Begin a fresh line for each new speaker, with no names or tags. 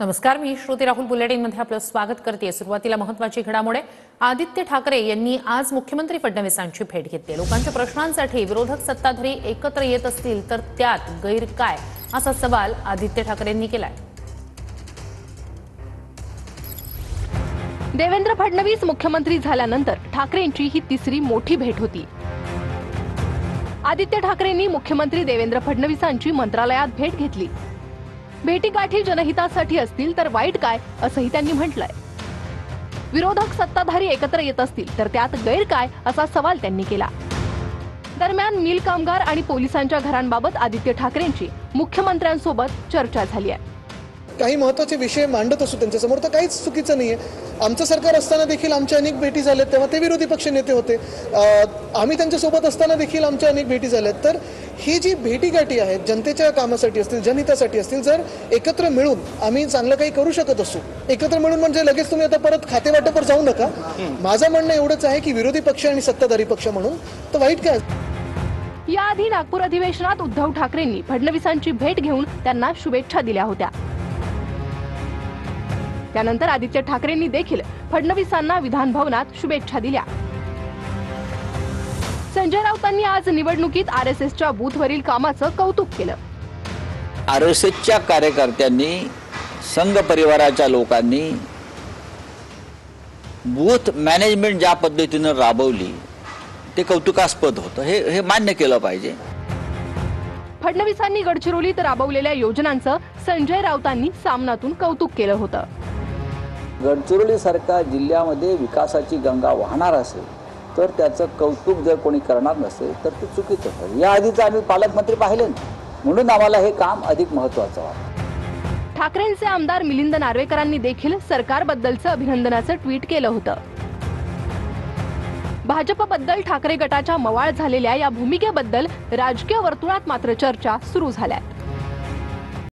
नमस्कार, मी श्रुती राहुल बुलेटिनमध्ये आपलं स्वागत करते। सुरुवातीला महत्त्वाची घडामोड। आदित्य ठाकरे यांनी आज मुख्यमंत्री फडणवीसांची भेट घेतली। लोकांच्या प्रश्नांसाठी विरोधक सत्ताधारी एकत्र येत असतील तर त्यात गैर काय, असा सवाल आदित्य ठाकरेंनी केलाय।
देवेंद्र फडणवीस मुख्यमंत्री झाल्यानंतर ठाकरेंची ही तिसरी मोठी भेट होती। आदित्य ठाकरेंनी मुख्यमंत्री देवेंद्र फडणवीसांची मंत्रालयात भेट घेतली। भेटीगाठी जनहितासाठी असतील तर वाईट काय, असंही त्यांनी म्हटलंय। विरोधक सत्ताधारी एकत्र येत असतील तर त्यात गैर काय, असा सवाल त्यांनी केला। दरम्यान मिल कामगार आणि पोलिसांच्या घरांबाबत आदित्य ठाकरेंची मुख्यमंत्र्यांसोबत चर्चा झाली आहे।
काही महत्त्वाचे विषय मांडत असू त्यांच्यासमोर तर काहीच चुकीचं नाहीये। आमचं सरकार असताना देखील आमच्या अनेक भेटी झाल्यात, तेव्हा ते विरोधी पक्ष नेते होते। आम्ही त्यांच्यासोबत असताना देखील आमच्या अनेक भेटी झाल्यात। तर ही जी भेटीगाठी आहेत जनतेच्या कामासाठी असतील, जनहितासाठी असतील, जर एकत्र मिळून आम्ही चांगलं काही करू शकत असू, एकत्र मिळून म्हणजे लगेच तुम्ही आता परत खातेवाटपावर जाऊ नका। माझं म्हणणं एवढंच आहे की विरोधी पक्ष आणि सत्ताधारी पक्ष म्हणून तर वाईट काय।
याआधी नागपूर अधिवेशनात उद्धव ठाकरेंनी फडणवीसांची भेट घेऊन त्यांना शुभेच्छा दिल्या होत्या। त्यानंतर आदित्य ठाकरेंनी देखील फडणवीसांना विधान भवनात शुभेच्छा दिल्या। संजय राऊतांनी आज निवडणुकीत आरएसएसच्या बूथवरील कामाचं कौतुक केलं।
आरएसएसच्या कार्यकर्त्यांनी, संघ परिवाराच्या लोकांनी बूथ मॅनेजमेंट ज्या पद्धतीने राबवली ते कौतुकास्पद होतं। हे मान्य केलं पाहिजे।
फडणवीसांनी गडचिरोलीत राबवलेल्या योजनांचं संजय राऊतांनी सामनातून कौतुक केलं होतं।
गडचिरोली सारख्या जिल्ह्यामध्ये विकासाची गंगा वाहणार असेल तर त्याचं कौतुक जर कोणी करणार नसेल तर ते चुकीचं आहे। या आधीच आम्ही पालकमंत्री पाहिले, म्हणून आम्हाला हे काम अधिक महत्त्वाचं वाटतं।
ठाकरेंचे आमदार मिलिंद नार्वेकरांनी देखील सरकारबद्दलचं अभिनंदनाचं ट्विट केलं होतं। भाजपबद्दल ठाकरे गटाच्या मवाळ झालेल्या या भूमिकेबद्दल राजकीय वर्तुळात मात्र चर्चा सुरू झाल्या आहेत।